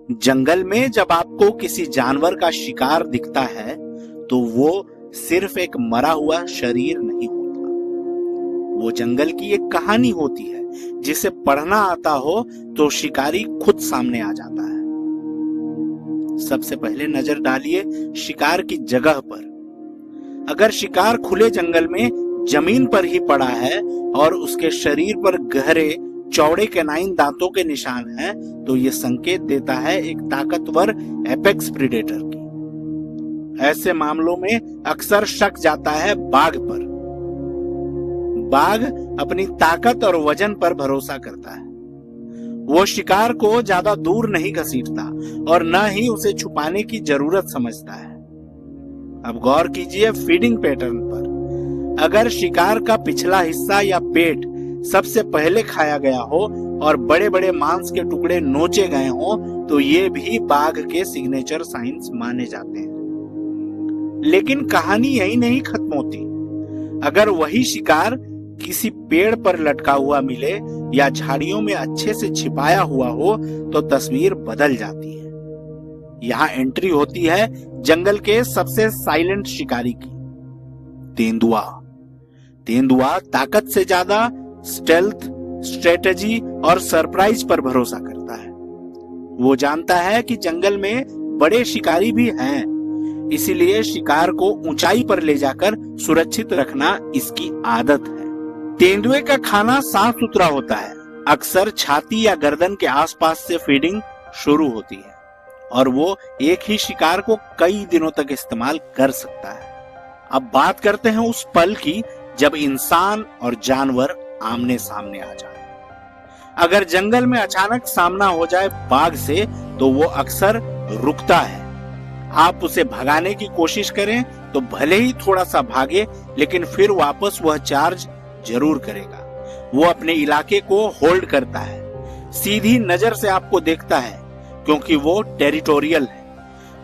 जंगल में जब आपको किसी जानवर का शिकार दिखता है तो वो सिर्फ एक मरा हुआ शरीर नहीं होता, वो जंगल की एक कहानी होती है जिसे पढ़ना आता हो तो शिकारी खुद सामने आ जाता है। सबसे पहले नजर डालिए शिकार की जगह पर। अगर शिकार खुले जंगल में जमीन पर ही पड़ा है और उसके शरीर पर गहरे चौड़े कैनाइन दांतों के निशान हैं, तो यह संकेत देता है एक ताकतवर एपेक्स प्रीडेटर की। ऐसे मामलों में अक्सर शक जाता है बाघ पर। बाघ अपनी ताकत और वजन पर भरोसा करता है। वो शिकार को ज्यादा दूर नहीं घसीटता और न ही उसे छुपाने की जरूरत समझता है। अब गौर कीजिए फीडिंग पैटर्न पर। अगर शिकार का पिछला हिस्सा या पेट सबसे पहले खाया गया हो और बड़े बड़े मांस के टुकड़े नोचे गए हो तो ये भी बाघ के सिग्नेचर साइंस माने जाते हैं। लेकिन कहानी यही नहीं खत्म होती। अगर वही शिकार किसी पेड़ पर लटका हुआ मिले या झाड़ियों में अच्छे से छिपाया हुआ हो तो तस्वीर बदल जाती है। यहाँ एंट्री होती है जंगल के सबसे साइलेंट शिकारी की, तेंदुआ। तेंदुआ ताकत से ज्यादा स्टेल्थ, स्ट्रेटेजी और सरप्राइज पर भरोसा करता है। वो जानता है कि जंगल में बड़े शिकारी भी हैं, इसीलिए शिकार को ऊंचाई पर ले जाकर सुरक्षित रखना इसकी आदत है। तेंदुए का खाना साफ सुथरा होता है। अक्सर छाती या गर्दन के आसपास से फीडिंग शुरू होती है और वो एक ही शिकार को कई दिनों तक इस्तेमाल कर सकता है। अब बात करते हैं उस पल की जब इंसान और जानवर आमने सामने आ जाए। अगर जंगल में अचानक सामना हो जाए बाघ से तो वो अक्सर रुकता है। आप उसे भगाने की कोशिश करें तो भले ही थोड़ा सा भागे, लेकिन फिर वापस वह चार्ज जरूर करेगा। वो अपने इलाके को होल्ड करता है, सीधी नजर से आपको देखता है क्योंकि वो टेरिटोरियल है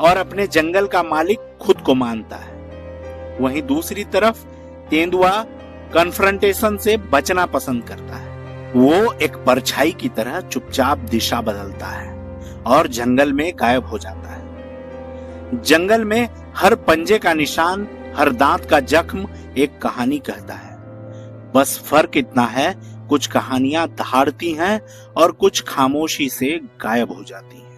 और अपने जंगल का मालिक खुद को मानता है। वहीं दूसरी तरफ तेंदुआ कन्फ्रंटेशन से बचना पसंद करता है। वो एक परछाई की तरह चुपचाप दिशा बदलता है और जंगल में गायब हो जाता है। जंगल में हर पंजे का निशान, हर दांत का जख्म एक कहानी कहता है। बस फर्क इतना है, कुछ कहानियां दहाड़ती हैं और कुछ खामोशी से गायब हो जाती हैं।